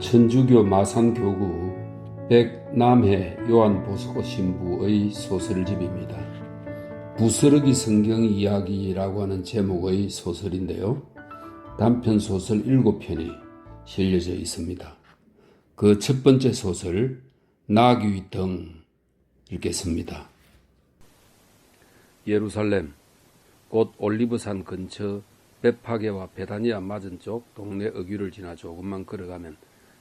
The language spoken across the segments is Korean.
천주교 마산교구 백남해 요한보스코 신부의 소설집입니다. 부스러기 성경 이야기라고 하는 제목의 소설인데요. 단편소설 7편이 실려져 있습니다. 그 첫 번째 소설 나귀등 읽겠습니다. 예루살렘 곧 올리브산 근처 벳파게와 베다니아 맞은 쪽 동네 어귀를 지나 조금만 걸어가면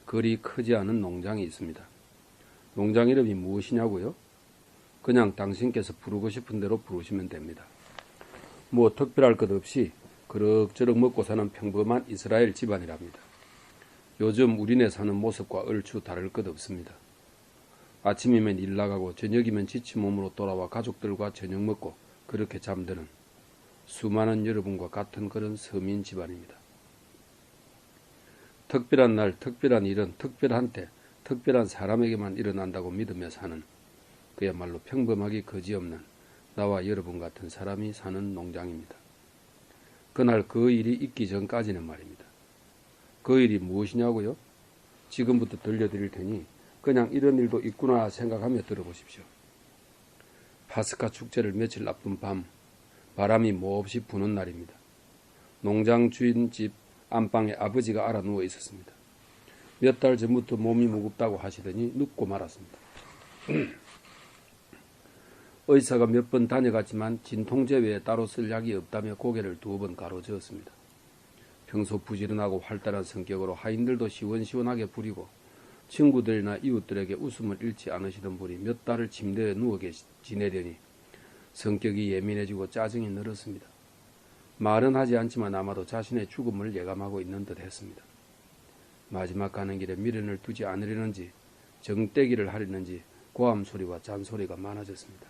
거리 크지 않은 농장이 있습니다. 농장 이름이 무엇이냐고요? 그냥 당신께서 부르고 싶은 대로 부르시면 됩니다. 뭐 특별할 것 없이 그럭저럭 먹고 사는 평범한 이스라엘 집안이랍니다. 요즘 우리네 사는 모습과 얼추 다를 것 없습니다. 아침이면 일 나가고 저녁이면 지친 몸으로 돌아와 가족들과 저녁 먹고 그렇게 잠드는 수많은 여러분과 같은 그런 서민 집안입니다. 특별한 날, 특별한 일은 특별한 때, 특별한 사람에게만 일어난다고 믿으며 사는 그야말로 평범하기 거지없는 나와 여러분 같은 사람이 사는 농장입니다. 그날 그 일이 있기 전까지는 말입니다. 그 일이 무엇이냐고요? 지금부터 들려드릴 테니 그냥 이런 일도 있구나 생각하며 들어보십시오. 파스카 축제를 며칠 앞둔 밤 바람이 몹시 부는 날입니다. 농장 주인 집 안방에 아버지가 알아 누워 있었습니다. 몇 달 전부터 몸이 무겁다고 하시더니 눕고 말았습니다. 의사가 몇 번 다녀갔지만 진통제 외에 따로 쓸 약이 없다며 고개를 2번 가로저었습니다. 평소 부지런하고 활달한 성격으로 하인들도 시원시원하게 부리고 친구들이나 이웃들에게 웃음을 잃지 않으시던 분이 몇 달을 침대에 누워 지내려니 성격이 예민해지고 짜증이 늘었습니다. 말은 하지 않지만 아마도 자신의 죽음을 예감하고 있는 듯 했습니다. 마지막 가는 길에 미련을 두지 않으려는지 정떼기를 하려는지 고함 소리와 잔소리가 많아졌습니다.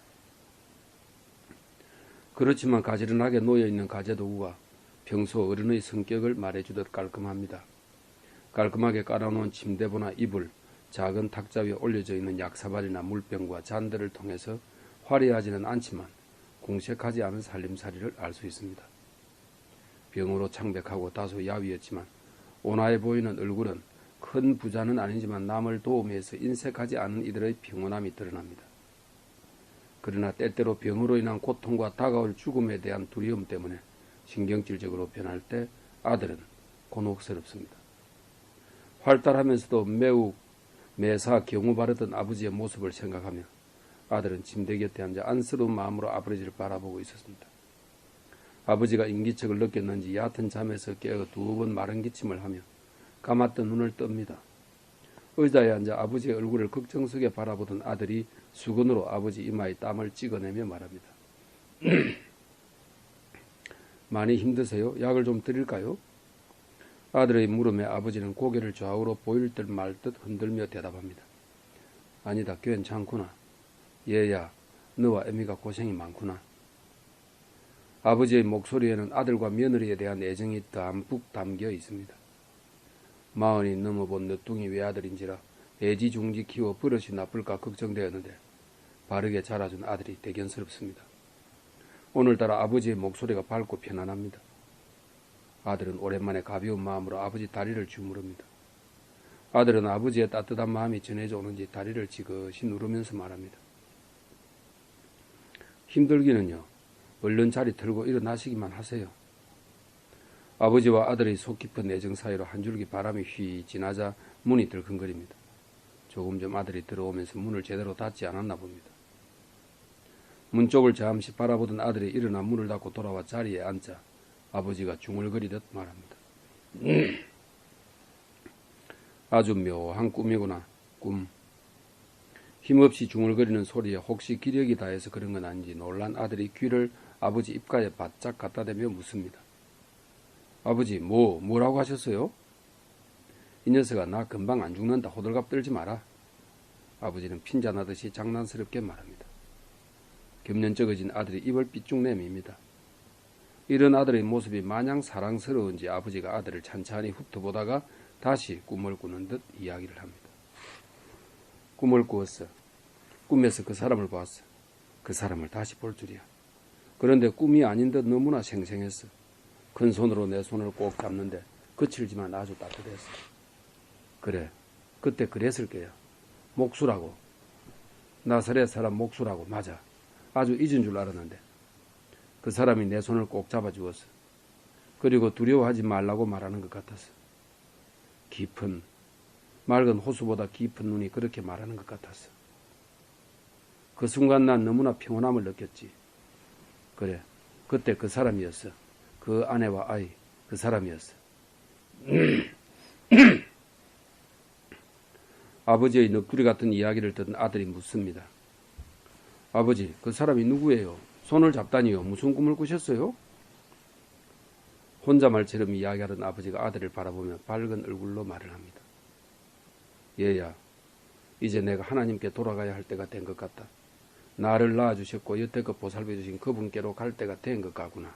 그렇지만 가지런하게 놓여있는 가재도구가 평소 어른의 성격을 말해주듯 깔끔합니다. 깔끔하게 깔아놓은 침대보나 이불, 작은 탁자 위에 올려져 있는 약사발이나 물병과 잔들을 통해서 화려하지는 않지만 공색하지 않은 살림살이를 알 수 있습니다. 병으로 창백하고 다소 야위었지만 온화해 보이는 얼굴은 큰 부자는 아니지만 남을 도우면서 인색하지 않은 이들의 평온함이 드러납니다. 그러나 때때로 병으로 인한 고통과 다가올 죽음에 대한 두려움 때문에 신경질적으로 변할 때 아들은 곤혹스럽습니다. 활달하면서도 매우 매사 경우 바르던 아버지의 모습을 생각하며 아들은 침대 곁에 앉아 안쓰러운 마음으로 아버지를 바라보고 있었습니다. 아버지가 인기척을 느꼈는지 얕은 잠에서 깨어 2번 마른 기침을 하며 감았던 눈을 뜹니다. 의자에 앉아 아버지의 얼굴을 걱정 속에 바라보던 아들이 수건으로 아버지 이마에 땀을 찍어내며 말합니다. 많이 힘드세요? 약을 좀 드릴까요? 아들의 물음에 아버지는 고개를 좌우로 보일 듯 말 듯 흔들며 대답합니다. 아니다, 괜찮구나. 얘야, 너와 애미가 고생이 많구나. 아버지의 목소리에는 아들과 며느리에 대한 애정이 담뿍 담겨 있습니다. 40이 넘어본 늦둥이 외아들인지라 애지중지 키워 버릇이 나쁠까 걱정되었는데 바르게 자라준 아들이 대견스럽습니다. 오늘따라 아버지의 목소리가 밝고 편안합니다. 아들은 오랜만에 가벼운 마음으로 아버지 다리를 주무릅니다. 아들은 아버지의 따뜻한 마음이 전해져 오는지 다리를 지그시 누르면서 말합니다. 힘들기는요. 얼른 자리 틀고 일어나시기만 하세요. 아버지와 아들의 속 깊은 애정 사이로 한 줄기 바람이 휘 지나자 문이 들컹거립니다. 조금 전 아들이 들어오면서 문을 제대로 닫지 않았나 봅니다. 문 쪽을 잠시 바라보던 아들이 일어나 문을 닫고 돌아와 자리에 앉자 아버지가 중얼거리듯 말합니다. 아주 묘한 꿈이구나, 꿈. 힘없이 중얼거리는 소리에 혹시 기력이 다해서 그런 건 아닌지 놀란 아들이 귀를 아버지 입가에 바짝 갖다 대며 묻습니다. 아버지, 뭐라고 하셨어요? 이 녀석아, 나 금방 안 죽는다. 호들갑 떨지 마라. 아버지는 핀잔하듯이 장난스럽게 말합니다. 겸연쩍어진 아들이 입을 삐쭉 내밉니다. 이런 아들의 모습이 마냥 사랑스러운지 아버지가 아들을 찬찬히 훑어보다가 다시 꿈을 꾸는 듯 이야기를 합니다. 꿈을 꾸었어. 꿈에서 그 사람을 보았어. 그 사람을 다시 볼 줄이야. 그런데 꿈이 아닌 듯 너무나 생생했어. 큰 손으로 내 손을 꼭 잡는데 거칠지만 아주 따뜻했어. 그래, 그때 그랬을 거야. 목수라고. 나사렛 사람 목수라고. 맞아. 아주 잊은 줄 알았는데 그 사람이 내 손을 꼭 잡아주었어. 그리고 두려워하지 말라고 말하는 것 같았어. 깊은 맑은 호수보다 깊은 눈이 그렇게 말하는 것 같았어. 그 순간 난 너무나 평온함을 느꼈지. 그래, 그때 그 사람이었어. 그 아내와 아이, 그 사람이었어. 아버지의 넋두리 같은 이야기를 듣는 아들이 묻습니다. 아버지, 그 사람이 누구예요? 손을 잡다니요. 무슨 꿈을 꾸셨어요? 혼자 말처럼 이야기하던 아버지가 아들을 바라보며 밝은 얼굴로 말을 합니다. 얘야, 이제 내가 하나님께 돌아가야 할 때가 된 것 같다. 나를 낳아주셨고 여태껏 보살펴주신 그분께로 갈 때가 된 것 같구나.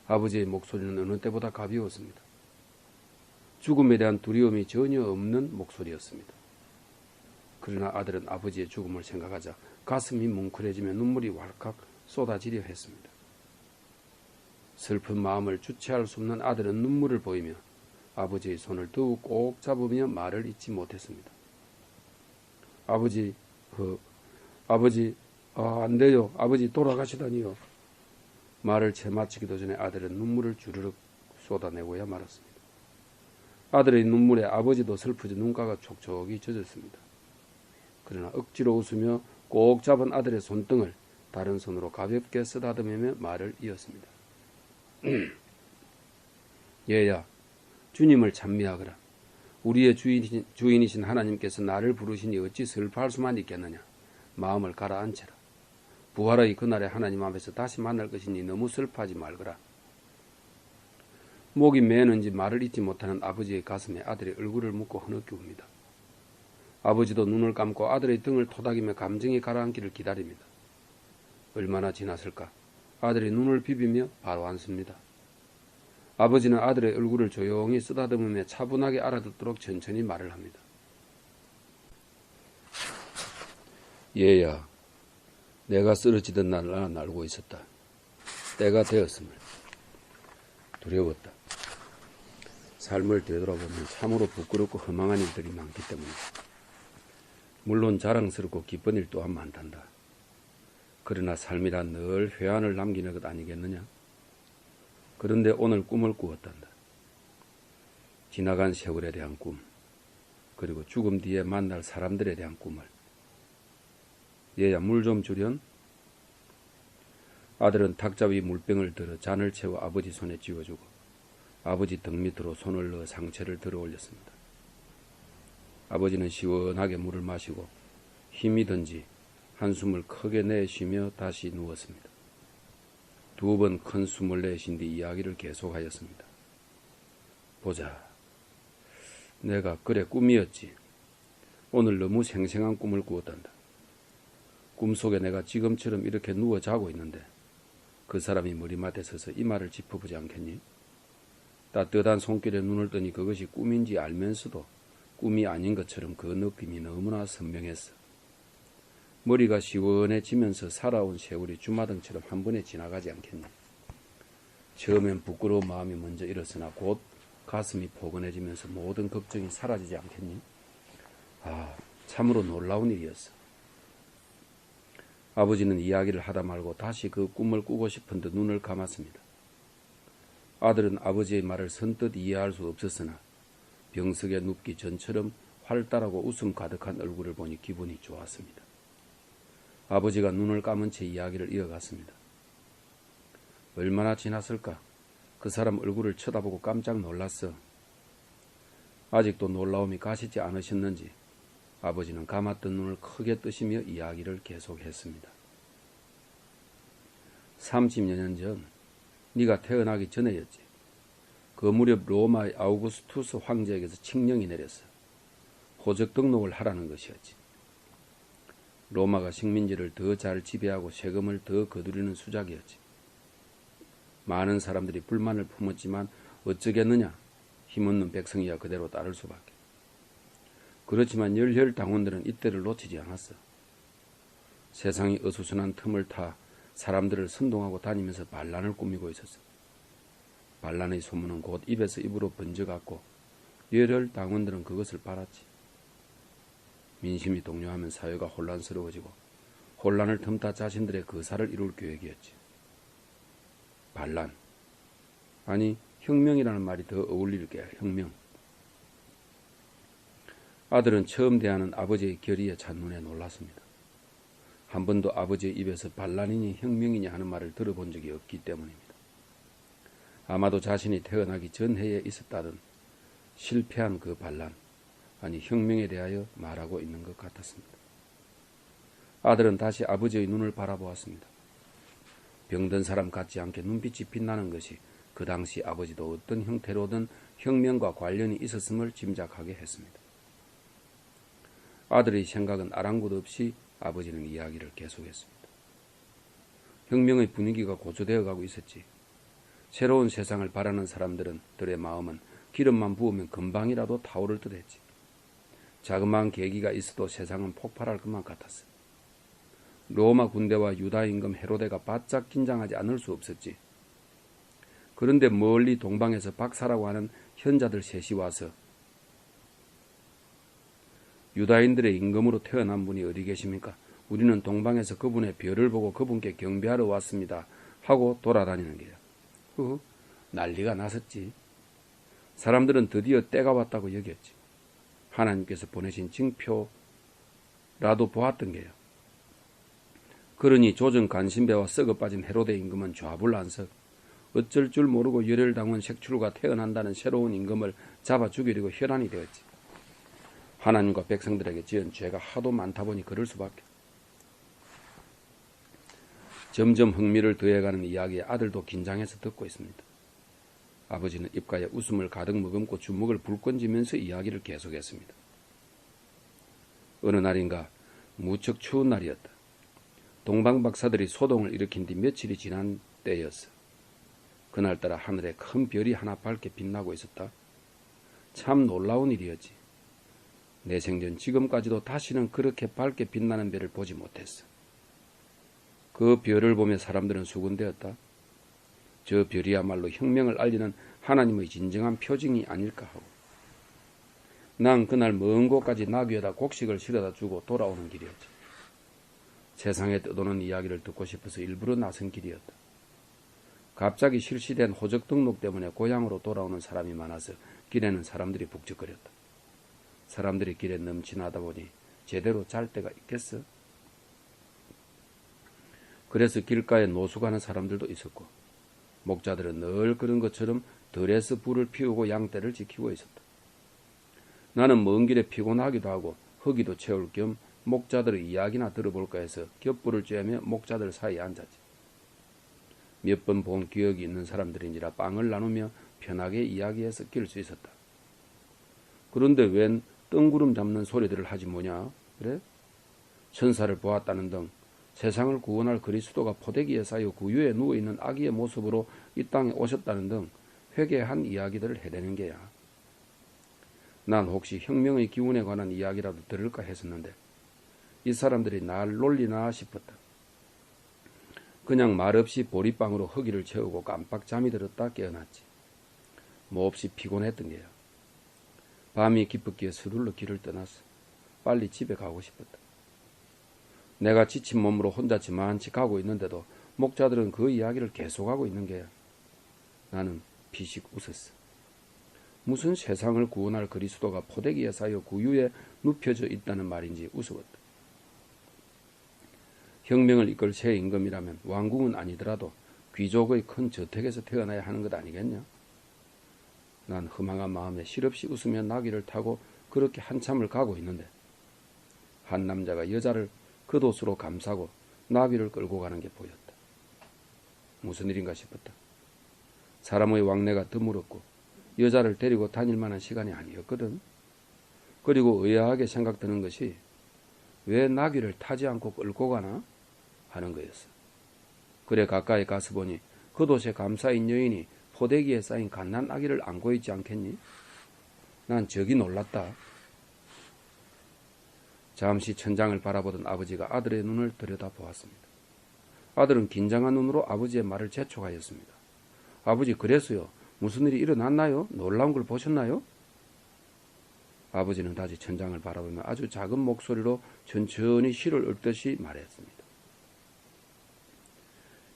아버지의 목소리는 어느 때보다 가벼웠습니다. 죽음에 대한 두려움이 전혀 없는 목소리였습니다. 그러나 아들은 아버지의 죽음을 생각하자 가슴이 뭉클해지며 눈물이 왈칵 쏟아지려 했습니다. 슬픈 마음을 주체할 수 없는 아들은 눈물을 보이며 아버지의 손을 더욱 꼭 잡으며 말을 잇지 못했습니다. 아버지, 안 돼요. 아버지 돌아가시다니요. 말을 채 마치기도 전에 아들은 눈물을 주르륵 쏟아내고야 말았습니다. 아들의 눈물에 아버지도 슬프지 눈가가 촉촉이 젖었습니다. 그러나 억지로 웃으며 꼭 잡은 아들의 손등을 다른 손으로 가볍게 쓰다듬으며 말을 이었습니다. 얘야, 주님을 찬미하거라. 우리의 주인이신 하나님께서 나를 부르시니 어찌 슬퍼할 수만 있겠느냐. 마음을 가라앉혀라. 부활의 그날에 하나님 앞에서 다시 만날 것이니 너무 슬퍼하지 말거라. 목이 메는지 말을 잇지 못하는 아버지의 가슴에 아들의 얼굴을 묻고 흐느끼웁니다. 아버지도 눈을 감고 아들의 등을 토닥이며 감정이 가라앉기를 기다립니다. 얼마나 지났을까? 아들이 눈을 비비며 바로 앉습니다. 아버지는 아들의 얼굴을 조용히 쓰다듬으며 차분하게 알아듣도록 천천히 말을 합니다. 얘야, 내가 쓰러지던 날 난 알고 있었다. 때가 되었음을. 두려웠다. 삶을 되돌아보면 참으로 부끄럽고 허망한 일들이 많기 때문이다. 물론 자랑스럽고 기쁜 일 또한 많단다. 그러나 삶이란 늘 회한을 남기는 것 아니겠느냐? 그런데 오늘 꿈을 꾸었단다. 지나간 세월에 대한 꿈, 그리고 죽음 뒤에 만날 사람들에 대한 꿈을. 얘야, 물 좀 주련? 아들은 탁자 위 물병을 들어 잔을 채워 아버지 손에 쥐어주고 아버지 등 밑으로 손을 넣어 상체를 들어 올렸습니다. 아버지는 시원하게 물을 마시고 힘이 든지 한숨을 크게 내쉬며 다시 누웠습니다. 2번 큰 숨을 내쉰 뒤 이야기를 계속하였습니다. 보자. 내가 그래 꿈이었지. 오늘 너무 생생한 꿈을 꾸었단다. 꿈속에 내가 지금처럼 이렇게 누워 자고 있는데 그 사람이 머리맡에 서서 이 말을 짚어보지 않겠니? 따뜻한 손길에 눈을 뜨니 그것이 꿈인지 알면서도 꿈이 아닌 것처럼 그 느낌이 너무나 선명했어. 머리가 시원해지면서 살아온 세월이 주마등처럼 한 번에 지나가지 않겠니? 처음엔 부끄러운 마음이 먼저 일었으나 곧 가슴이 포근해지면서 모든 걱정이 사라지지 않겠니? 아, 참으로 놀라운 일이었어. 아버지는 이야기를 하다 말고 다시 그 꿈을 꾸고 싶은 듯 눈을 감았습니다. 아들은 아버지의 말을 선뜻 이해할 수 없었으나 병석에 눕기 전처럼 활달하고 웃음 가득한 얼굴을 보니 기분이 좋았습니다. 아버지가 눈을 감은 채 이야기를 이어갔습니다. 얼마나 지났을까? 그 사람 얼굴을 쳐다보고 깜짝 놀랐어. 아직도 놀라움이 가시지 않으셨는지 아버지는 감았던 눈을 크게 뜨시며 이야기를 계속했습니다. 30여 년 전 네가 태어나기 전에였지. 그 무렵 로마의 아우구스투스 황제에게서 칙령이 내렸어. 호적 등록을 하라는 것이었지. 로마가 식민지를 더 잘 지배하고 세금을 더 거두려는 수작이었지. 많은 사람들이 불만을 품었지만 어쩌겠느냐. 힘없는 백성이야 그대로 따를 수밖에. 그렇지만 열혈 당원들은 이때를 놓치지 않았어. 세상이 어수선한 틈을 타 사람들을 선동하고 다니면서 반란을 꾸미고 있었어. 반란의 소문은 곧 입에서 입으로 번져갔고 열혈 당원들은 그것을 바랐지. 민심이 동요하면 사회가 혼란스러워지고 혼란을 틈타 자신들의 거사를 이룰 계획이었지. 반란. 아니, 혁명이라는 말이 더 어울릴 게야. 혁명. 아들은 처음 대하는 아버지의 결의에 찬눈에 놀랐습니다. 한 번도 아버지의 입에서 반란이니 혁명이니 하는 말을 들어본 적이 없기 때문입니다. 아마도 자신이 태어나기 전 해에 있었다던 실패한 그 반란, 아니 혁명에 대하여 말하고 있는 것 같았습니다. 아들은 다시 아버지의 눈을 바라보았습니다. 병든 사람 같지 않게 눈빛이 빛나는 것이 그 당시 아버지도 어떤 형태로든 혁명과 관련이 있었음을 짐작하게 했습니다. 아들의 생각은 아랑곳 없이 아버지는 이야기를 계속했습니다. 혁명의 분위기가 고조되어 가고 있었지. 새로운 세상을 바라는 사람들의 마음은 기름만 부으면 금방이라도 타오를 듯 했지. 자그마한 계기가 있어도 세상은 폭발할 것만 같았어. 로마 군대와 유다 임금 헤로데가 바짝 긴장하지 않을 수 없었지. 그런데 멀리 동방에서 박사라고 하는 현자들 셋이 와서 유다인들의 임금으로 태어난 분이 어디 계십니까? 우리는 동방에서 그분의 별을 보고 그분께 경배하러 왔습니다. 하고 돌아다니는 게야. 난리가 났었지. 사람들은 드디어 때가 왔다고 여겼지. 하나님께서 보내신 징표라도 보았던 게요. 그러니 조정 간신배와 썩어 빠진 헤로데 임금은 좌불안석, 어쩔 줄 모르고 열혈당원 색출과 태어난다는 새로운 임금을 잡아 죽이려고 혈안이 되었지. 하나님과 백성들에게 지은 죄가 하도 많다 보니 그럴 수밖에. 점점 흥미를 더해가는 이야기에 아들도 긴장해서 듣고 있습니다. 아버지는 입가에 웃음을 가득 머금고 주먹을 불끈쥐면서 이야기를 계속했습니다. 어느 날인가 무척 추운 날이었다. 동방박사들이 소동을 일으킨 뒤 며칠이 지난 때였어. 그날따라 하늘에 큰 별이 하나 밝게 빛나고 있었다. 참 놀라운 일이었지. 내 생전 지금까지도 다시는 그렇게 밝게 빛나는 별을 보지 못했어. 그 별을 보며 사람들은 수군되었다. 저 별이야말로 혁명을 알리는 하나님의 진정한 표징이 아닐까 하고. 난 그날 먼 곳까지 나귀에다 곡식을 실어다 주고 돌아오는 길이었지. 세상에 떠도는 이야기를 듣고 싶어서 일부러 나선 길이었다. 갑자기 실시된 호적 등록 때문에 고향으로 돌아오는 사람이 많아서 길에는 사람들이 북적거렸다. 사람들이 길에 넘치나다 보니 제대로 잘 데가 있겠어? 그래서 길가에 노숙하는 사람들도 있었고, 목자들은 늘 그런 것처럼 들에서 불을 피우고 양떼를 지키고 있었다. 나는 먼 길에 피곤하기도 하고 허기도 채울 겸 목자들의 이야기나 들어볼까 해서 겹불을 쬐며 목자들 사이에 앉았지. 몇 번 본 기억이 있는 사람들인지라 빵을 나누며 편하게 이야기해서 낄 수 있었다. 그런데 웬 뜬구름 잡는 소리들을 하지 뭐냐? 그래? 천사를 보았다는 등 세상을 구원할 그리스도가 포대기에 쌓여 구유에 누워있는 아기의 모습으로 이 땅에 오셨다는 등 회개한 이야기들을 해대는 게야. 난 혹시 혁명의 기운에 관한 이야기라도 들을까 했었는데 이 사람들이 날 놀리나 싶었다. 그냥 말없이 보리빵으로 허기를 채우고 깜빡 잠이 들었다 깨어났지. 몹시 피곤했던 게야. 밤이 깊었기에 서둘러 길을 떠났어. 빨리 집에 가고 싶었다. 내가 지친 몸으로 혼자 저만치 가고 있는데도 목자들은 그 이야기를 계속하고 있는 게야. 나는 피식 웃었어. 무슨 세상을 구원할 그리스도가 포대기에 쌓여 구유에 눕혀져 있다는 말인지 우스웠다. 혁명을 이끌 새 임금이라면 왕궁은 아니더라도 귀족의 큰 저택에서 태어나야 하는 것 아니겠냐? 난 허망한 마음에 실없이 웃으며 나귀를 타고 그렇게 한참을 가고 있는데 한 남자가 여자를 겉옷으로 감싸고 나귀를 끌고 가는 게 보였다. 무슨 일인가 싶었다. 사람의 왕래가 드물었고 여자를 데리고 다닐 만한 시간이 아니었거든. 그리고 의아하게 생각드는 것이 왜 나귀를 타지 않고 끌고 가나 하는 거였어. 그래 가까이 가서 보니 겉옷에 감싸인 여인이 포대기에 쌓인 갓난 아기를 안고 있지 않겠니? 난 적이 놀랐다. 잠시 천장을 바라보던 아버지가 아들의 눈을 들여다보았습니다. 아들은 긴장한 눈으로 아버지의 말을 재촉하였습니다. 아버지, 그래서요. 무슨 일이 일어났나요? 놀라운 걸 보셨나요? 아버지는 다시 천장을 바라보며 아주 작은 목소리로 천천히 시를 읊듯이 말했습니다.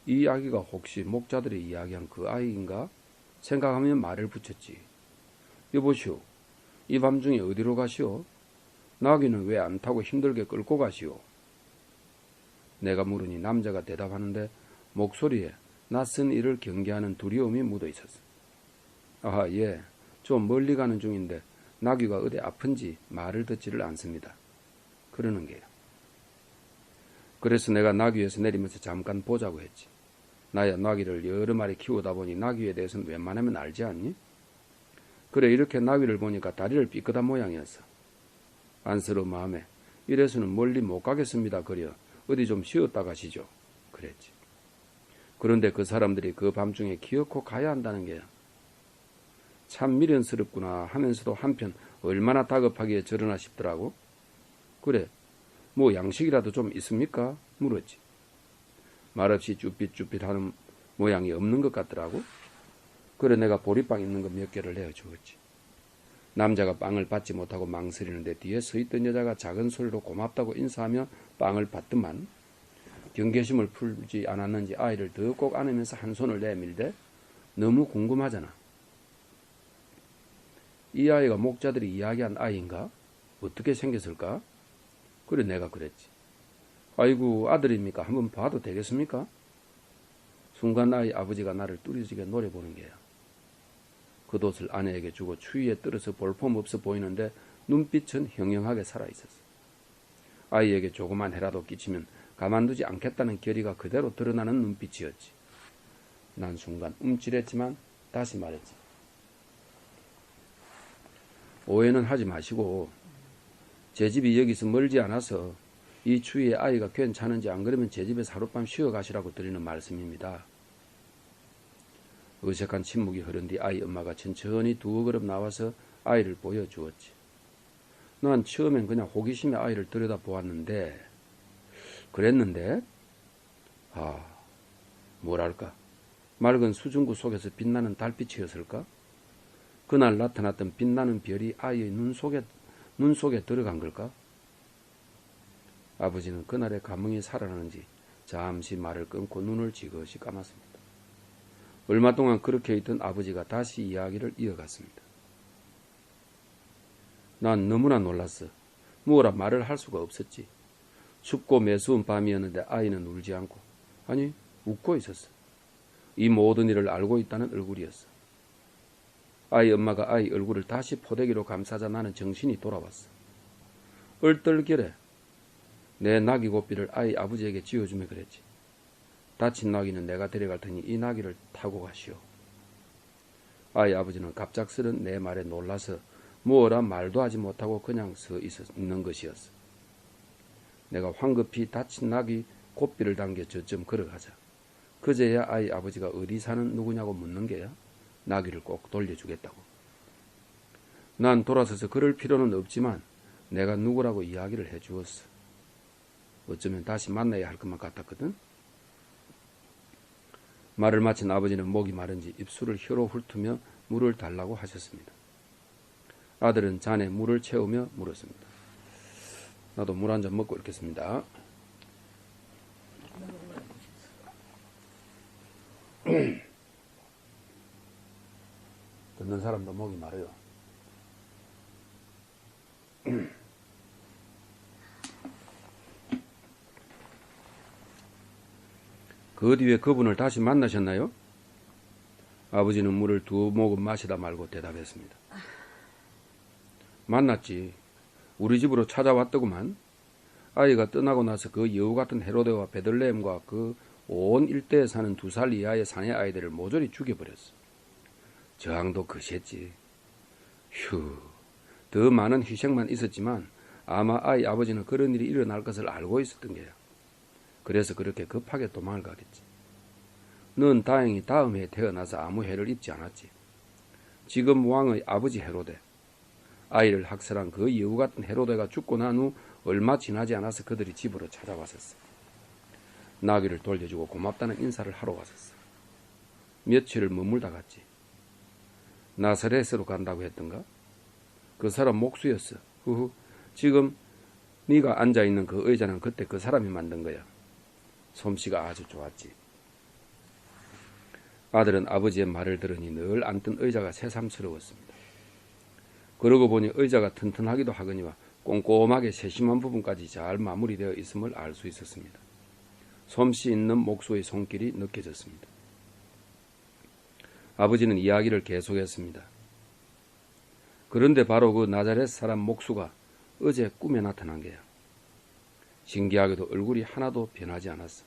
이 아기가 혹시 목자들이 이야기한 그 아이인가 생각하며 말을 붙였지. 여보시오, 이 밤중에 어디로 가시오? 나귀는 왜 안 타고 힘들게 끌고 가시오? 내가 물으니 남자가 대답하는데 목소리에 낯선 일을 경계하는 두려움이 묻어 있었어. 아하, 예, 좀 멀리 가는 중인데 나귀가 어디 아픈지 말을 듣지를 않습니다. 그러는 게요. 그래서 내가 나귀에서 내리면서 잠깐 보자고 했지. 나야 나귀를 여러 마리 키우다 보니 나귀에 대해서는 웬만하면 알지 않니? 그래, 이렇게 나귀를 보니까 다리를 삐끗한 모양이었어. 안쓰러운 마음에 이래서는 멀리 못 가겠습니다. 그려 어디 좀 쉬었다 가시죠. 그랬지. 그런데 그 사람들이 그 밤중에 기어코 가야 한다는 게야. 참 미련스럽구나 하면서도 한편 얼마나 다급하게 저러나 싶더라고. 그래, 뭐 양식이라도 좀 있습니까? 물었지. 말없이 쭈삣쭈삣하는 모양이 없는 것 같더라고. 그래, 내가 보리빵 있는 거 몇 개를 내어주었지. 남자가 빵을 받지 못하고 망설이는데 뒤에 서 있던 여자가 작은 소리로 고맙다고 인사하며 빵을 받더만 경계심을 풀지 않았는지 아이를 더 꼭 안으면서 한 손을 내밀되 너무 궁금하잖아. 이 아이가 목자들이 이야기한 아이인가? 어떻게 생겼을까? 그래, 내가 그랬지. 아이고, 아들입니까? 한번 봐도 되겠습니까? 순간 아이 아버지가 나를 뚜리지게 노려보는 게야. 겉옷을 아내에게 주고 추위에 떨어서 볼품없어 보이는데 눈빛은 형형하게 살아있었어. 아이에게 조그만 해라도 끼치면 가만두지 않겠다는 결의가 그대로 드러나는 눈빛이었지. 난 순간 움찔했지만 다시 말했지. 오해는 하지 마시고 제 집이 여기서 멀지 않아서 이 추위에 아이가 괜찮은지 안 그러면 제 집에서 하룻밤 쉬어 가시라고 드리는 말씀입니다. 어색한 침묵이 흐른 뒤 아이 엄마가 천천히 두어 걸음 나와서 아이를 보여주었지. 난 처음엔 그냥 호기심에 아이를 들여다보았는데 그랬는데 뭐랄까 맑은 수증구 속에서 빛나는 달빛이었을까? 그날 나타났던 빛나는 별이 아이의 눈 속에 들어간 걸까? 아버지는 그날의 감흥이 살아나는지 잠시 말을 끊고 눈을 지그시 감았습니다. 얼마 동안 그렇게 있던 아버지가 다시 이야기를 이어갔습니다. 난 너무나 놀랐어. 뭐라 말을 할 수가 없었지. 춥고 매서운 밤이었는데 아이는 울지 않고, 아니 웃고 있었어. 이 모든 일을 알고 있다는 얼굴이었어. 아이 엄마가 아이 얼굴을 다시 포대기로 감싸자 나는 정신이 돌아왔어. 얼떨결에 내 나귀 고삐를 아이 아버지에게 쥐어주며 그랬지. 다친 나귀는 내가 데려갈 테니 이 나귀를 타고 가시오. 아이 아버지는 갑작스런 내 말에 놀라서 뭐라 말도 하지 못하고 그냥 서 있는 것이었어. 내가 황급히 다친 나귀 고삐를 당겨 저쯤 걸어가자. 그제야 아이 아버지가 어디 사는 누구냐고 묻는 게야. 나귀를 꼭 돌려주겠다고. 난 돌아서서 그럴 필요는 없지만 내가 누구라고 이야기를 해주었어. 어쩌면 다시 만나야 할 것만 같았거든. 말을 마친 아버지는 목이 마른지 입술을 혀로 훑으며 물을 달라고 하셨습니다. 아들은 잔에 물을 채우며 물었습니다. 나도 물 한 잔 먹고 읽겠습니다. 듣는 사람도 목이 마려요. 그 뒤에 그분을 다시 만나셨나요? 아버지는 물을 두 모금 마시다 말고 대답했습니다. 만났지. 우리 집으로 찾아왔더구만. 아이가 떠나고 나서 그 여우 같은 헤로데와 베들레헴과 그 온 일대에 사는 2살 이하의 사내 아이들을 모조리 죽여버렸어. 저항도 거시했지. 휴, 더 많은 희생만 있었지만 아마 아이 아버지는 그런 일이 일어날 것을 알고 있었던 게야. 그래서 그렇게 급하게 도망을 가겠지. 넌 다행히 다음 해에 태어나서 아무 해를 입지 않았지. 지금 왕의 아버지 헤로데, 아이를 학살한 그 여우 같은 헤로데가 죽고 난 후 얼마 지나지 않아서 그들이 집으로 찾아왔었어. 나귀를 돌려주고 고맙다는 인사를 하러 왔었어. 며칠을 머물다 갔지. 나사렛으로 간다고 했던가? 그 사람 목수였어. 후후. 지금 네가 앉아있는 그 의자는 그때 그 사람이 만든 거야. 솜씨가 아주 좋았지. 아들은 아버지의 말을 들으니 늘 앉던 의자가 새삼스러웠습니다. 그러고 보니 의자가 튼튼하기도 하거니와 꼼꼼하게 세심한 부분까지 잘 마무리되어 있음을 알 수 있었습니다. 솜씨 있는 목수의 손길이 느껴졌습니다. 아버지는 이야기를 계속했습니다. 그런데 바로 그 나자렛 사람 목수가 어제 꿈에 나타난 게야. 신기하게도 얼굴이 하나도 변하지 않았어.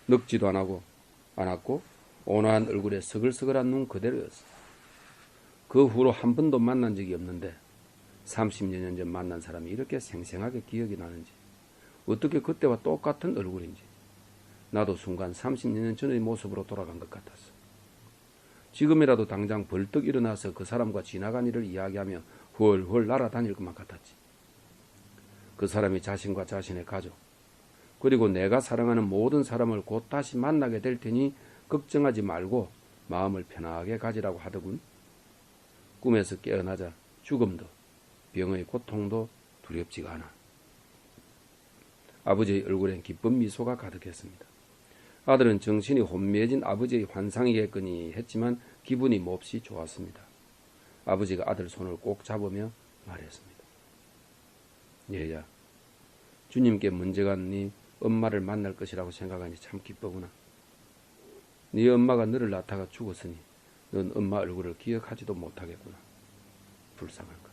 늙지도 않았고 온화한 얼굴에 서글서글한 눈 그대로였어. 그 후로 한 번도 만난 적이 없는데 30여 년 전 만난 사람이 이렇게 생생하게 기억이 나는지, 어떻게 그때와 똑같은 얼굴인지 나도 순간 30여 년 전의 모습으로 돌아간 것 같았어. 지금이라도 당장 벌떡 일어나서 그 사람과 지나간 일을 이야기하며 훨훨 날아다닐 것만 같았지. 그 사람이 자신과 자신의 가족, 그리고 내가 사랑하는 모든 사람을 곧 다시 만나게 될 테니 걱정하지 말고 마음을 편하게 가지라고 하더군. 꿈에서 깨어나자 죽음도 병의 고통도 두렵지가 않아. 아버지의 얼굴엔 기쁜 미소가 가득했습니다. 아들은 정신이 혼미해진 아버지의 환상이겠거니 했지만 기분이 몹시 좋았습니다. 아버지가 아들 손을 꼭 잡으며 말했습니다. 얘야, 주님께 문제가 네 엄마를 만날 것이라고 생각하니 참 기쁘구나. 네 엄마가 너를 낳다가 죽었으니 넌 엄마 얼굴을 기억하지도 못하겠구나. 불쌍한가.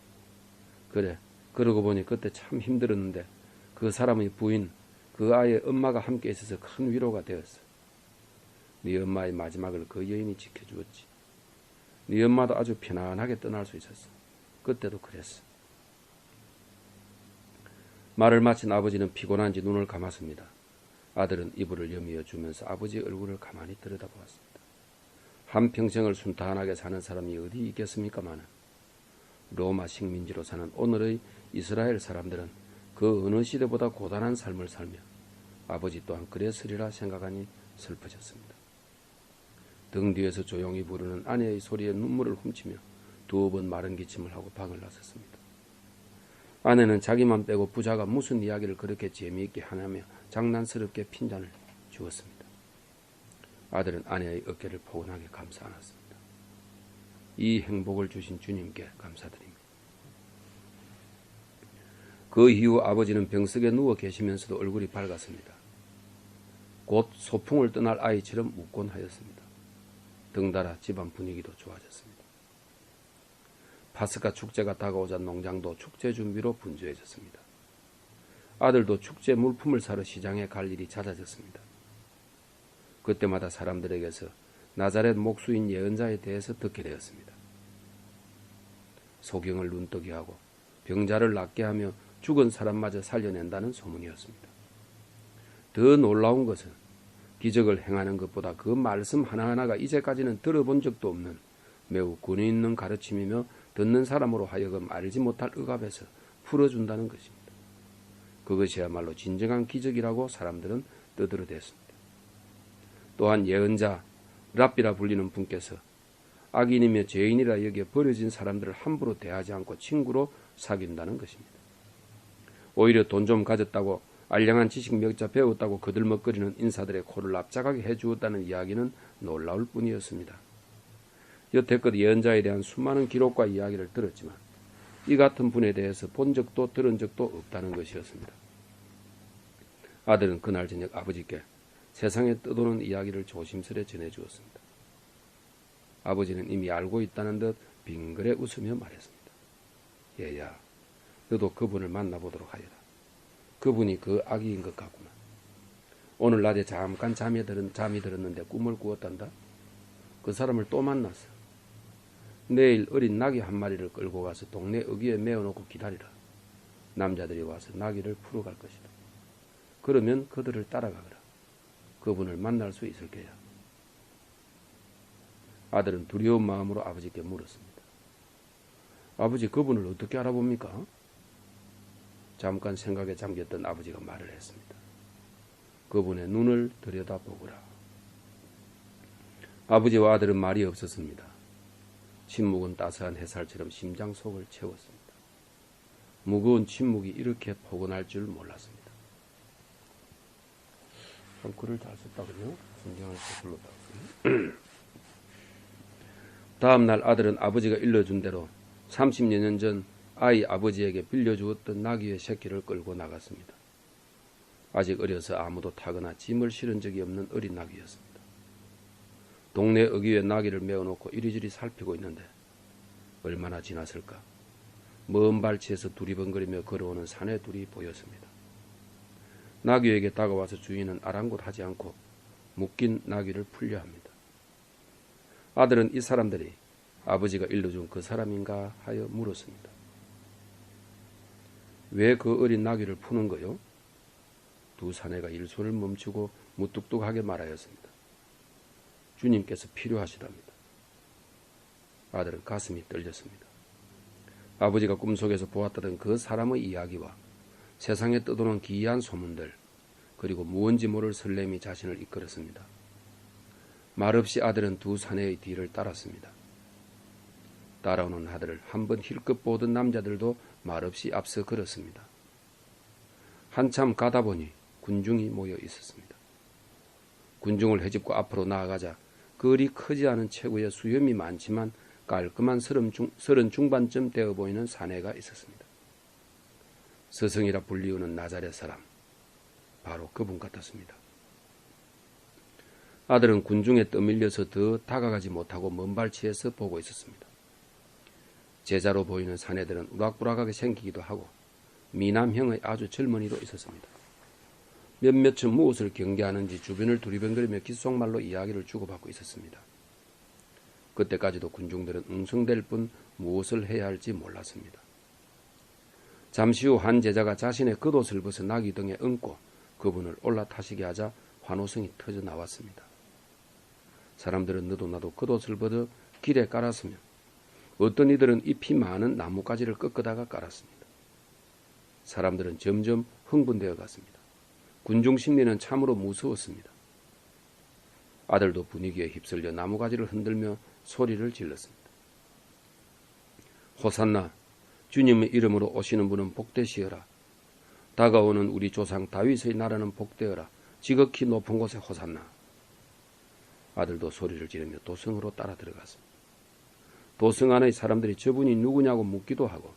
그래, 그러고 보니 그때 참 힘들었는데 그 사람의 부인, 그 아이의 엄마가 함께 있어서 큰 위로가 되었어. 네 엄마의 마지막을 그 여인이 지켜주었지. 네 엄마도 아주 편안하게 떠날 수 있었어. 그때도 그랬어. 말을 마친 아버지는 피곤한지 눈을 감았습니다. 아들은 이불을 여미어 주면서 아버지의 얼굴을 가만히 들여다보았습니다. 한평생을 순탄하게 사는 사람이 어디 있겠습니까마는 로마 식민지로 사는 오늘의 이스라엘 사람들은 그 어느 시대보다 고단한 삶을 살며 아버지 또한 그랬으리라 생각하니 슬퍼졌습니다. 등 뒤에서 조용히 부르는 아내의 소리에 눈물을 훔치며 2번 마른 기침을 하고 방을 나섰습니다. 아내는 자기만 빼고 부자가 무슨 이야기를 그렇게 재미있게 하냐며 장난스럽게 핀잔을 주었습니다. 아들은 아내의 어깨를 포근하게 감싸 안았습니다. 이 행복을 주신 주님께 감사드립니다. 그 이후 아버지는 병석에 누워 계시면서도 얼굴이 밝았습니다. 곧 소풍을 떠날 아이처럼 웃곤 하였습니다. 덩달아 집안 분위기도 좋아졌습니다. 파스카 축제가 다가오자 농장도 축제 준비로 분주해졌습니다. 아들도 축제 물품을 사러 시장에 갈 일이 잦아졌습니다. 그때마다 사람들에게서 나자렛 목수인 예언자에 대해서 듣게 되었습니다. 소경을 눈뜨게 하고 병자를 낫게 하며 죽은 사람마저 살려낸다는 소문이었습니다. 더 놀라운 것은 기적을 행하는 것보다 그 말씀 하나하나가 이제까지는 들어본 적도 없는 매우 권위 있는 가르침이며 듣는 사람으로 하여금 알지 못할 억압에서 풀어준다는 것입니다. 그것이야말로 진정한 기적이라고 사람들은 떠들어댔습니다. 또한 예언자, 랍비라 불리는 분께서 악인이며 죄인이라 여겨 버려진 사람들을 함부로 대하지 않고 친구로 사귄다는 것입니다. 오히려 돈 좀 가졌다고 알량한 지식 몇 자 배웠다고 거들먹거리는 인사들의 코를 납작하게 해주었다는 이야기는 놀라울 뿐이었습니다. 여태껏 예언자에 대한 수많은 기록과 이야기를 들었지만 이 같은 분에 대해서 본 적도 들은 적도 없다는 것이었습니다. 아들은 그날 저녁 아버지께 세상에 떠도는 이야기를 조심스레 전해주었습니다. 아버지는 이미 알고 있다는 듯 빙그레 웃으며 말했습니다. 얘야, 너도 그분을 만나보도록 하여라. 그분이 그 아기인 것 같구나. 오늘 낮에 잠깐 잠이 들었는데 꿈을 꾸었단다. 그 사람을 또 만났어. 내일 어린 나귀 한 마리를 끌고 가서 동네 어귀에 메어놓고 기다리라. 남자들이 와서 나귀를 풀어갈 것이다. 그러면 그들을 따라가거라. 그분을 만날 수 있을 거야. 아들은 두려운 마음으로 아버지께 물었습니다. 아버지, 그분을 어떻게 알아봅니까? 잠깐 생각에 잠겼던 아버지가 말을 했습니다. 그분의 눈을 들여다보거라. 아버지와 아들은 말이 없었습니다. 침묵은 따스한 햇살처럼 심장 속을 채웠습니다. 무거운 침묵이 이렇게 포근할 줄 몰랐습니다. 참 글을 잘 썼다군요. 성경을 서술로다가. 다음 날 아들은 아버지가 일러준 대로 30여 년 전 아이 아버지에게 빌려주었던 나귀의 새끼를 끌고 나갔습니다. 아직 어려서 아무도 타거나 짐을 실은 적이 없는 어린 나귀였습니다. 동네 어귀에 나귀를 메어놓고 이리저리 살피고 있는데 얼마나 지났을까. 먼 발치에서 두리번거리며 걸어오는 사내 둘이 보였습니다. 나귀에게 다가와서 주인은 아랑곳하지 않고 묶인 나귀를 풀려 합니다. 아들은 이 사람들이 아버지가 일러준 그 사람인가 하여 물었습니다. 왜 그 어린 나귀를 푸는 거요? 두 사내가 일손을 멈추고 무뚝뚝하게 말하였습니다. 주님께서 필요하시답니다. 아들은 가슴이 떨렸습니다. 아버지가 꿈속에서 보았다던 그 사람의 이야기와 세상에 떠도는 기이한 소문들, 그리고 무언지 모를 설렘이 자신을 이끌었습니다. 말없이 아들은 두 사내의 뒤를 따랐습니다. 따라오는 아들을 한번 힐끗 보던 남자들도 말없이 앞서 걸었습니다. 한참 가다 보니 군중이 모여 있었습니다. 군중을 헤집고 앞으로 나아가자 그리 크지 않은 체구에 수염이 많지만 깔끔한 30 중반쯤 되어 보이는 사내가 있었습니다. 스승이라 불리우는 나자렛 사람, 바로 그분 같았습니다. 아들은 군중에 떠밀려서 더 다가가지 못하고 먼 발치에서 보고 있었습니다. 제자로 보이는 사내들은 우락부락하게 생기기도 하고 미남형의 아주 젊은이도 있었습니다. 몇몇은 무엇을 경계하는지 주변을 두리번거리며 귓속말로 이야기를 주고받고 있었습니다. 그때까지도 군중들은 웅성댈 뿐 무엇을 해야 할지 몰랐습니다. 잠시 후 한 제자가 자신의 겉옷을 벗어 나귀 등에 얹고 그분을 올라타시게 하자 환호성이 터져 나왔습니다. 사람들은 너도 나도 겉옷을 벗어 길에 깔았으며 어떤 이들은 잎이 많은 나뭇가지를 꺾어다가 깔았습니다. 사람들은 점점 흥분되어 갔습니다. 군중 심리는 참으로 무서웠습니다. 아들도 분위기에 휩쓸려 나뭇가지를 흔들며 소리를 질렀습니다. 호산나, 주님의 이름으로 오시는 분은 복되시어라. 다가오는 우리 조상 다윗의 나라는 복되어라. 지극히 높은 곳에 호산나. 아들도 소리를 지르며 도성으로 따라 들어갔습니다. 도성 안의 사람들이 저분이 누구냐고 묻기도 하고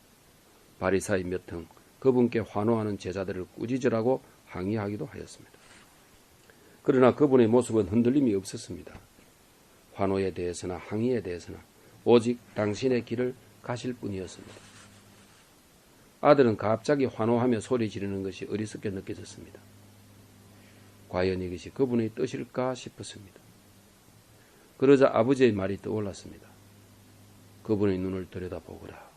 바리사의 몇 등 그분께 환호하는 제자들을 꾸짖으라고 항의하기도 하였습니다. 그러나 그분의 모습은 흔들림이 없었습니다. 환호에 대해서나 항의에 대해서나 오직 당신의 길을 가실 뿐이었습니다. 아들은 갑자기 환호하며 소리 지르는 것이 어리석게 느껴졌습니다. 과연 이것이 그분의 뜻일까 싶었습니다. 그러자 아버지의 말이 떠올랐습니다. 그분의 눈을 들여다보거라.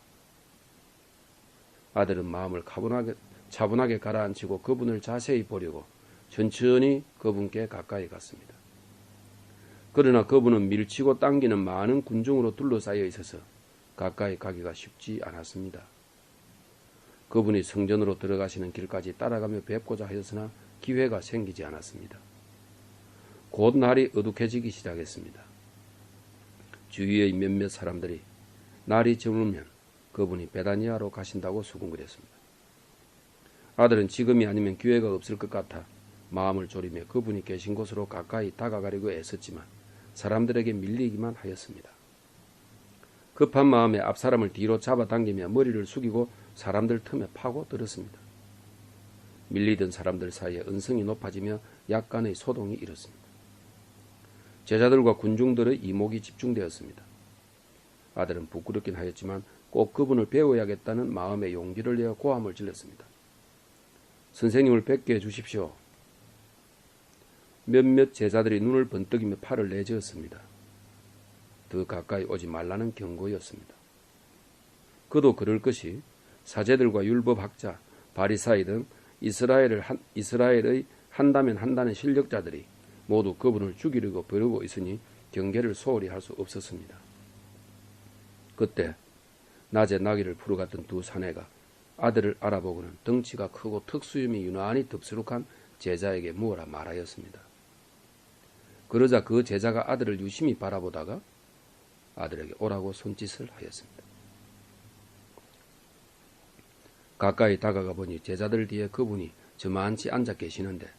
아들은 마음을 차분하게 가라앉히고 그분을 자세히 보려고 천천히 그분께 가까이 갔습니다. 그러나 그분은 밀치고 당기는 많은 군중으로 둘러싸여 있어서 가까이 가기가 쉽지 않았습니다. 그분이 성전으로 들어가시는 길까지 따라가며 뵙고자 하였으나 기회가 생기지 않았습니다. 곧 날이 어둑해지기 시작했습니다. 주위의 몇몇 사람들이 날이 저물면 그분이 베다니아로 가신다고 수군거렸습니다. 아들은 지금이 아니면 기회가 없을 것 같아 마음을 졸이며 그분이 계신 곳으로 가까이 다가가려고 애썼지만 사람들에게 밀리기만 하였습니다. 급한 마음에 앞사람을 뒤로 잡아당기며 머리를 숙이고 사람들 틈에 파고들었습니다. 밀리던 사람들 사이에 언성이 높아지며 약간의 소동이 일었습니다. 제자들과 군중들의 이목이 집중되었습니다. 아들은 부끄럽긴 하였지만 꼭 그분을 배워야겠다는 마음의 용기를 내어 고함을 질렀습니다. 선생님을 뵙게 해주십시오. 몇몇 제자들이 눈을 번뜩이며 팔을 내저었습니다. 더 가까이 오지 말라는 경고였습니다. 그도 그럴 것이 사제들과 율법학자, 바리사이 등 이스라엘의 한다면 한다는 실력자들이 모두 그분을 죽이려고 벼르고 있으니 경계를 소홀히 할 수 없었습니다. 그때 낮에 나귀를 풀어 갔던 두 사내가 아들을 알아보고는 덩치가 크고 턱수염이 유난히 덥수룩한 제자에게 무어라 말하였습니다. 그러자 그 제자가 아들을 유심히 바라보다가 아들에게 오라고 손짓을 하였습니다. 가까이 다가가 보니 제자들 뒤에 그분이 저만치 앉아 계시는데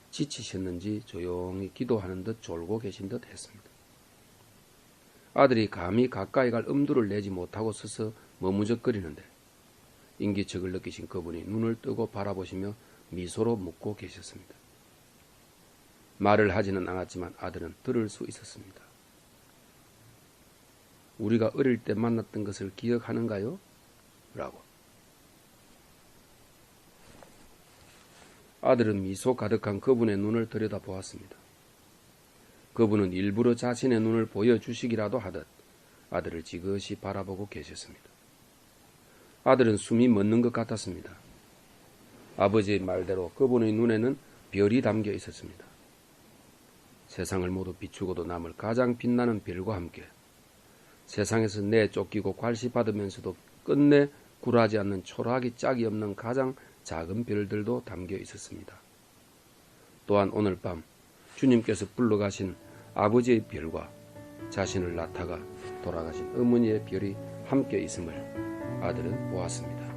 지치셨는지 조용히 기도하는 듯 졸고 계신 듯 했습니다. 아들이 감히 가까이 갈 엄두를 내지 못하고 서서 머무적거리는데 인기척을 느끼신 그분이 눈을 뜨고 바라보시며 미소로 묻고 계셨습니다. 말을 하지는 않았지만 아들은 들을 수 있었습니다. 우리가 어릴 때 만났던 것을 기억하는가요? 라고. 아들은 미소 가득한 그분의 눈을 들여다보았습니다. 그분은 일부러 자신의 눈을 보여주시기라도 하듯 아들을 지그시 바라보고 계셨습니다. 아들은 숨이 멎는 것 같았습니다. 아버지의 말대로 그분의 눈에는 별이 담겨 있었습니다. 세상을 모두 비추고도 남을 가장 빛나는 별과 함께 세상에서 내쫓기고 괄시받으면서도 끝내 굴하지 않는 초라하기 짝이 없는 가장 작은 별들도 담겨 있었습니다. 또한 오늘 밤 주님께서 불러가신 아버지의 별과 자신을 낳다가 돌아가신 어머니의 별이 함께 있음을 아들은 보았습니다.